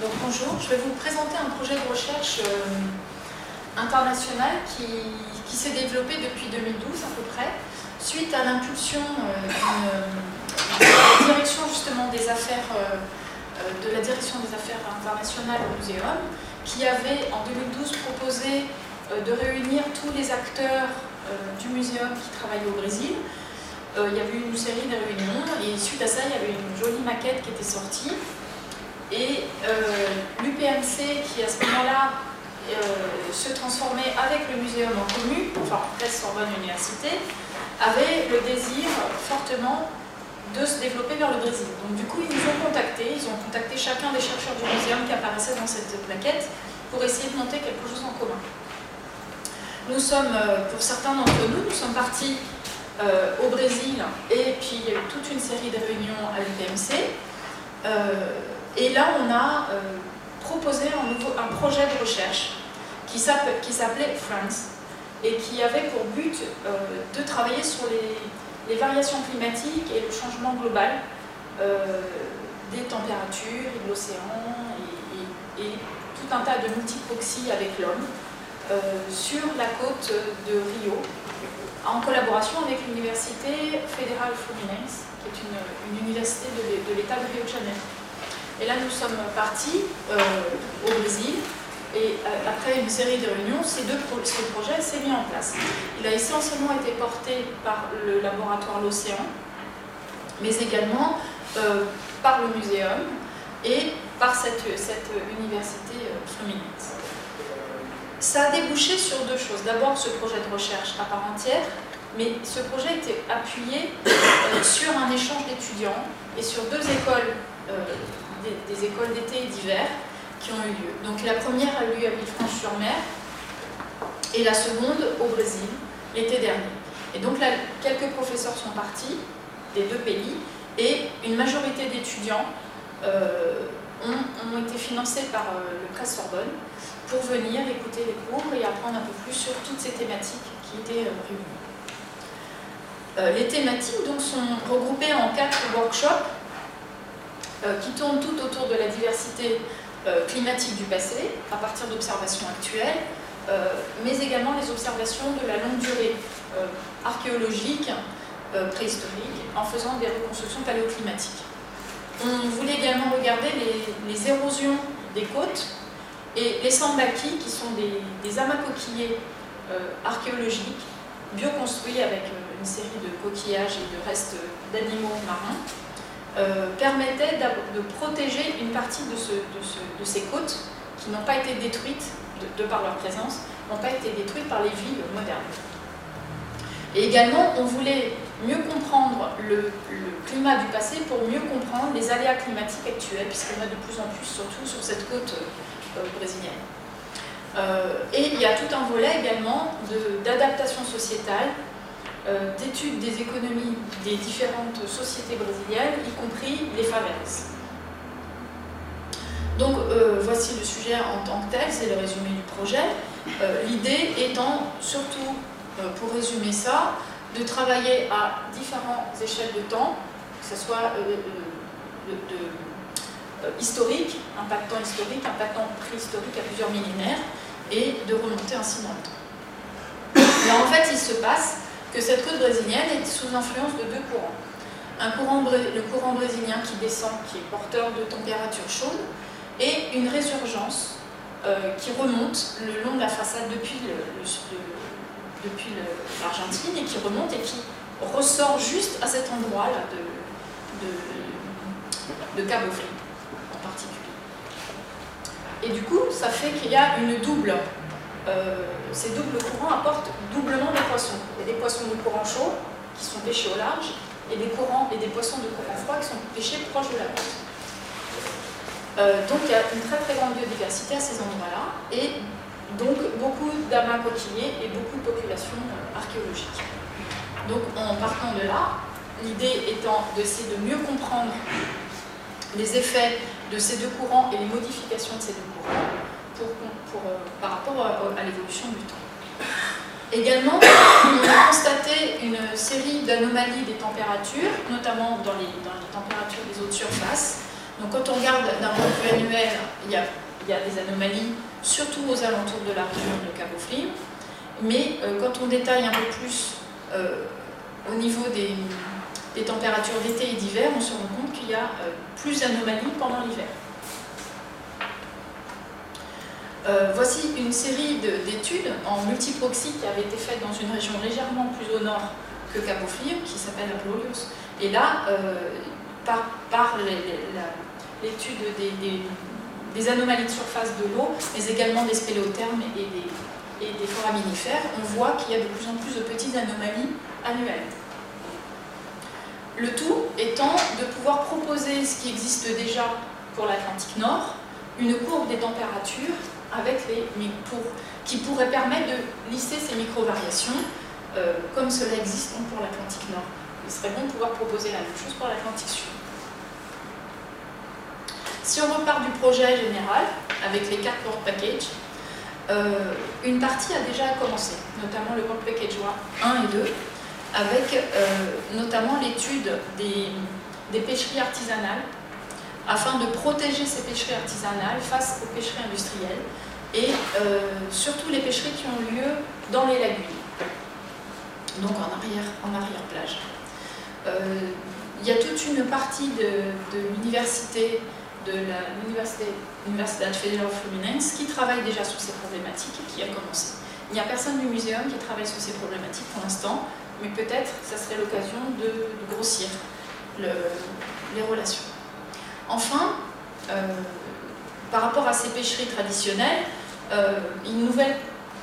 Donc bonjour, je vais vous présenter un projet de recherche international qui s'est développé depuis 2012 à peu près, suite à l'impulsion de la direction justement des affaires de la direction des affaires internationales au Muséum, qui avait en 2012 proposé de réunir tous les acteurs du Muséum qui travaillaient au Brésil. Il y avait eu une série de réunions et suite à ça, il y avait une jolie maquette qui était sortie. Et l'UPMC, qui à ce moment-là se transformait avec le Muséum en commun, enfin Presses Sorbonne Université, avait le désir fortement de se développer vers le Brésil. Donc du coup, ils nous ont contactés, chacun des chercheurs du Muséum qui apparaissaient dans cette plaquette pour essayer de monter quelque chose en commun. Nous sommes, pour certains d'entre nous, nous sommes partis au Brésil et puis il y a eu toute une série de réunions à l'UPMC. Et là, on a proposé un projet de recherche qui s'appelait Friends et qui avait pour but de travailler sur les variations climatiques et le changement global des températures et de l'océan et tout un tas de multiproxies avec l'homme sur la côte de Rio, en collaboration avec l'Université Federal Fluminense, qui est une université de l'État de Rio de Janeiro. Et là, nous sommes partis au Brésil, et après une série de réunions, ce projet s'est mis en place. Il a essentiellement été porté par le laboratoire L'Océan, mais également par le Muséum et par cette université Fluminense. Ça a débouché sur deux choses. D'abord, ce projet de recherche à part entière, mais ce projet était appuyé sur un échange d'étudiants et sur deux écoles, des écoles d'été et d'hiver qui ont eu lieu. Donc la première a eu lieu à Villefranche-sur-Mer et la seconde au Brésil l'été dernier. Et donc là, quelques professeurs sont partis des deux pays et une majorité d'étudiants ont été financés par le Presses Sorbonne pour venir écouter les cours et apprendre un peu plus sur toutes ces thématiques qui étaient réunies. Les thématiques donc, sont regroupées en 4 workshops qui tournent tout autour de la diversité climatique du passé, à partir d'observations actuelles, mais également les observations de la longue durée archéologique, préhistorique, en faisant des reconstructions paléoclimatiques. On voulait également regarder les érosions des côtes et les sambakis, qui sont des amas coquillers archéologiques, bioconstruits avec une série de coquillages et de restes d'animaux marins, permettaient de protéger une partie de ces côtes qui n'ont pas été détruites, de par leur présence, n'ont pas été détruites par les villes modernes. Et également, on voulait mieux comprendre le climat du passé pour mieux comprendre les aléas climatiques actuels, puisqu'il y en a de plus en plus, surtout sur cette côte brésilienne. Et il y a tout un volet également d'adaptation sociétale, d'études des économies des différentes sociétés brésiliennes, y compris les favelas. Donc voici le sujet en tant que tel, c'est le résumé du projet. L'idée étant surtout, pour résumer ça, de travailler à différentes échelles de temps, que ce soit historique, impactant préhistorique à plusieurs millénaires, et de remonter ainsi dans le temps. Là, en fait, il se passe que cette côte brésilienne est sous influence de deux courants. Le courant brésilien qui descend, qui est porteur de températures chaudes, et une résurgence qui remonte le long de la façade depuis l'Argentine et qui remonte et qui ressort juste à cet endroit-là de Cabo Frio en particulier. Et du coup, ça fait qu'il y a ces doubles courants apportent doublement des poissons. Il y a des poissons de courant chaud qui sont pêchés au large et des poissons de courant froid qui sont pêchés proche de la côte. Donc il y a une très très grande biodiversité à ces endroits-là et donc beaucoup d'amas coquillers et beaucoup de populations archéologiques. Donc en partant de là, l'idée étant d'essayer de mieux comprendre les effets de ces deux courants et les modifications de ces deux courants par rapport à l'évolution du temps. Également, on a constaté une série d'anomalies des températures, notamment dans les températures des eaux de surface, Donc quand on regarde d'un point de vue annuel, il y a des anomalies, surtout aux alentours de la région de Cabo Frio, mais quand on détaille un peu plus au niveau des températures d'été et d'hiver, on se rend compte qu'il y a plus d'anomalies pendant l'hiver. Voici une série d'études en multiproxy qui avaient été faites dans une région légèrement plus au nord que Cabo Frio, qui s'appelle Abrolhos. Et là, par l'étude des anomalies de surface de l'eau, mais également des spéléothermes et des foraminifères, on voit qu'il y a de plus en plus de petites anomalies annuelles. Le tout étant de pouvoir proposer ce qui existe déjà pour l'Atlantique Nord, une courbe des températures qui pourrait permettre de lisser ces micro-variations comme cela existe pour l'Atlantique Nord. Il serait bon de pouvoir proposer la même chose pour l'Atlantique Sud. Si on repart du projet général, avec les 4 Work Packages, une partie a déjà commencé, notamment le Work Package 1 et 2, avec notamment l'étude des pêcheries artisanales, afin de protéger ces pêcheries artisanales face aux pêcheries industrielles, et surtout les pêcheries qui ont lieu dans les lagunes, donc en arrière-plage. Il y a toute une partie de l'université, Universidad Federal Fluminense, qui travaille déjà sur ces problématiques et qui a commencé. Il n'y a personne du muséum qui travaille sur ces problématiques pour l'instant, mais peut-être ça serait l'occasion de grossir les relations. Enfin, par rapport à ces pêcheries traditionnelles, une nouvelle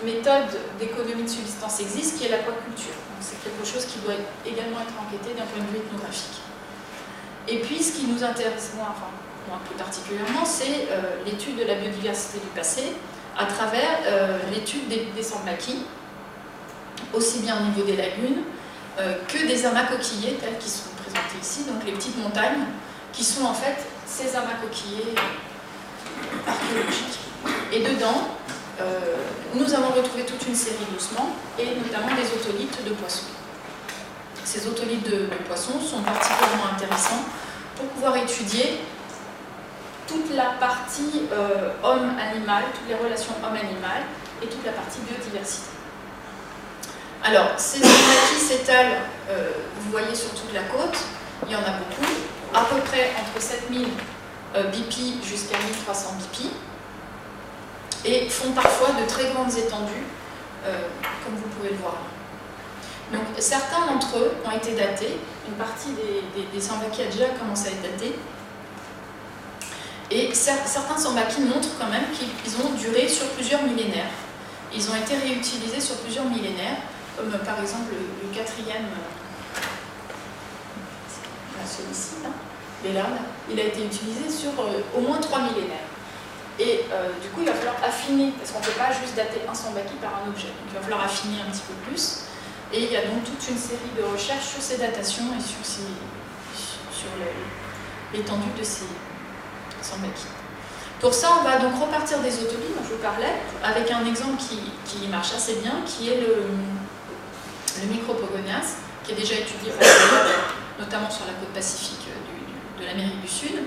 méthode d'économie de subsistance existe, qui est l'aquaculture. C'est quelque chose qui doit également être enquêté d'un point de vue ethnographique. Et puis, ce qui nous intéresse, moi plus particulièrement, c'est l'étude de la biodiversité du passé à travers l'étude des sambaquis, aussi bien au niveau des lagunes que des amas coquillers tels qu'ils sont présentés ici, donc les petites montagnes qui sont en fait ces amas coquillers archéologiques. Et dedans, nous avons retrouvé toute une série d'ossements et notamment des otolithes de poissons. Ces otolithes de poissons sont particulièrement intéressants pour pouvoir étudier toute la partie homme-animal, toutes les relations homme-animal et toute la partie biodiversité. Alors, ces sambaquis s'étalent, vous voyez, sur toute la côte, il y en a beaucoup, à peu près entre 7000 BP jusqu'à 1300 BP, et font parfois de très grandes étendues, comme vous pouvez le voir. Donc, certains d'entre eux ont été datés, une partie des sambaquis a déjà commencé à être datés, et certains sambaquis montrent quand même qu'ils ont duré sur plusieurs millénaires. Ils ont été réutilisés sur plusieurs millénaires, comme par exemple le quatrième, celui-ci, l'élade, il a été utilisé sur au moins 3 millénaires. Et du coup, il va falloir affiner, parce qu'on ne peut pas juste dater un sambaqui par un objet. Donc il va falloir affiner un petit peu plus. Et il y a donc toute une série de recherches sur ces datations et sur l'étendue de ces sambaqui. Pour ça, on va donc repartir des otolithes dont je vous parlais, avec un exemple qui marche assez bien, qui est le Micropogonias, qui est déjà étudié notamment sur la côte pacifique de l'Amérique du Sud,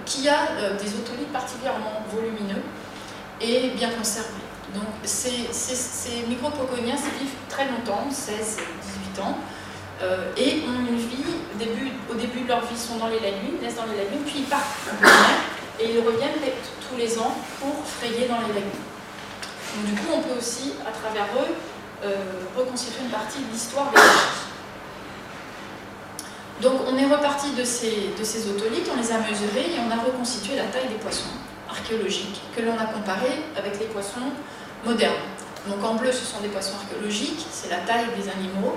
qui a des otolithes particulièrement volumineux et bien conservés. Donc ces Micropogonias vivent très longtemps, 16 et 18 ans, et ont une vie, au début de leur vie, sont dans les lagunes, naissent dans les lagunes, puis ils partent en mer, et ils reviennent tous les ans pour frayer dans les lagunes. Donc du coup, on peut aussi, à travers eux, reconstituer une partie de l'histoire des pêcheries. Donc on est reparti de ces otolithes, on les a mesurés et on a reconstitué la taille des poissons archéologiques que l'on a comparé avec les poissons modernes. Donc en bleu, ce sont des poissons archéologiques, c'est la taille des animaux,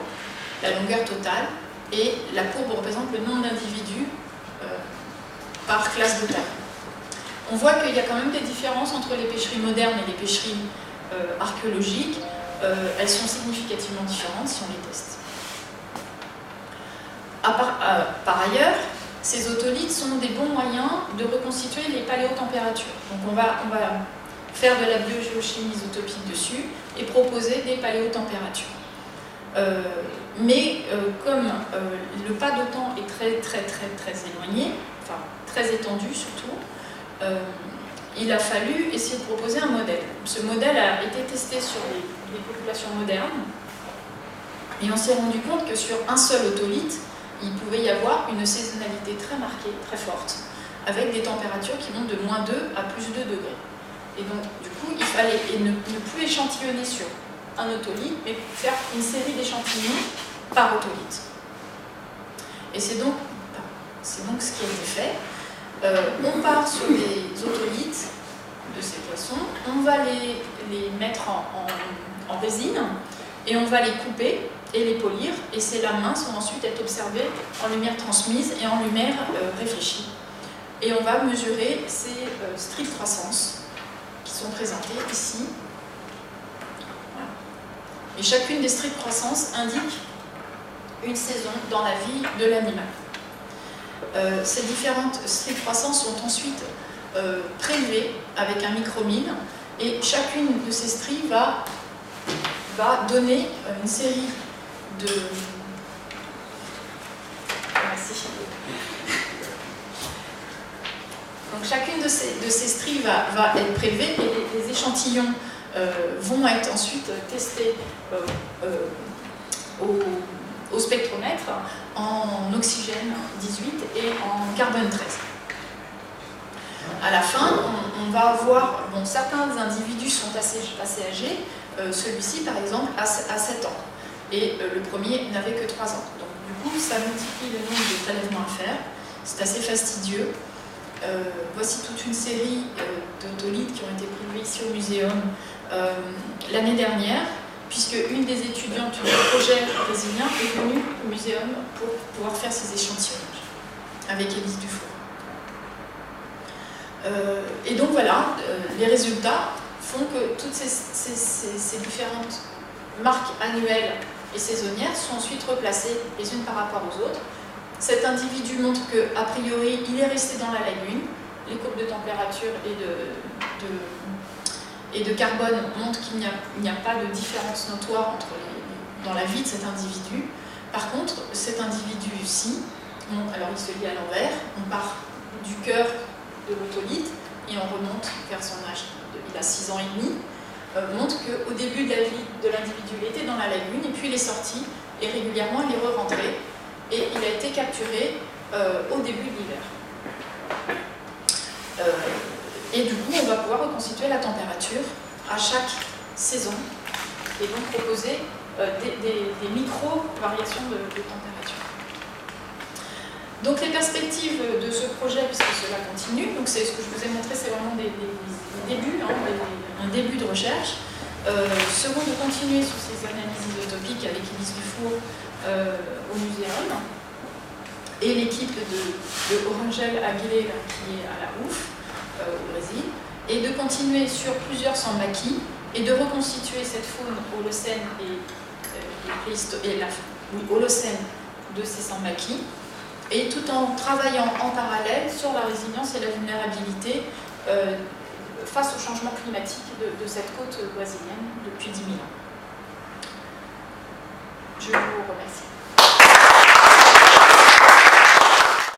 la longueur totale, et la courbe représente le nombre d'individus par classe de taille. On voit qu'il y a quand même des différences entre les pêcheries modernes et les pêcheries archéologiques. Elles sont significativement différentes si on les teste. Par ailleurs, ces otolithes sont des bons moyens de reconstituer les paléotempératures. Donc on va faire de la biogéochimie isotopique dessus et proposer des paléotempératures. Mais comme le pas de temps est très éloigné, enfin très étendue surtout, il a fallu essayer de proposer un modèle. Ce modèle a été testé sur les populations modernes, et on s'est rendu compte que sur un seul otolithe, il pouvait y avoir une saisonnalité très marquée, très forte, avec des températures qui vont de -2 à +2 degrés. Et donc, du coup, il fallait ne plus échantillonner sur un otolithe, mais faire une série d'échantillons par otolithe. Et c'est donc ce qui a été fait. On part sur des otolithes de ces poissons, on va les mettre en résine, et on va les couper et les polir, et ces lames vont ensuite être observées en lumière transmise et en lumière réfléchie. Et on va mesurer ces strips de croissance qui sont présentés ici. Voilà. Et chacune des strips de croissance indique une saison dans la vie de l'animal. Ces différentes strips de croissance sont ensuite prélevées avec un micromine, et chacune de ces strips va donner une série de... Merci. Donc chacune de ces stries va être prélevée, et les échantillons vont être ensuite testés au spectromètre en oxygène 18 et en carbone 13. À la fin, on va avoir... Bon, certains individus sont assez âgés, celui-ci par exemple a 7 ans, et le premier n'avait que 3 ans. Donc du coup, ça multiplie le nombre de prélèvements à faire, c'est assez fastidieux. Voici toute une série d'otolithes qui ont été prélevés ici au muséum l'année dernière, puisque une des étudiantes du projet brésilien est venue au muséum pour pouvoir faire ces échantillonnages avec Élise Dufour. Et donc voilà, les résultats font que toutes ces différentes marques annuelles et saisonnières sont ensuite replacées les unes par rapport aux autres. Cet individu montre qu'a priori, il est resté dans la lagune. Les courbes de température et de carbone montrent qu'il n'y a pas de différence notoire dans la vie de cet individu. Par contre, cet individu-ci, alors il se lie à l'envers, on part du cœur de l'otolithe et on remonte vers son âge. Il a 6 ans et demi, montre qu'au début de la vie de l'individu, il était dans la lagune, et puis il est sorti, et régulièrement il est re-rentré, et il a été capturé au début de l'hiver. Et du coup, on va pouvoir reconstituer la température à chaque saison, et donc proposer des micro-variations de température. Donc les perspectives de ce projet, puisque cela continue, donc c'est ce que je vous ai montré, c'est vraiment des débuts, un début de recherche, seront de continuer sur ces analyses isotopiques avec Élise Dufour au muséum, et l'équipe de Orangel Aguilera qui est à la OUF au Brésil, et de continuer sur plusieurs sambakis et de reconstituer cette faune holocène holocène de ces sambakis, et tout en travaillant en parallèle sur la résilience et la vulnérabilité face au changement climatique de cette côte brésilienne depuis 10 000 ans. Je vous remercie.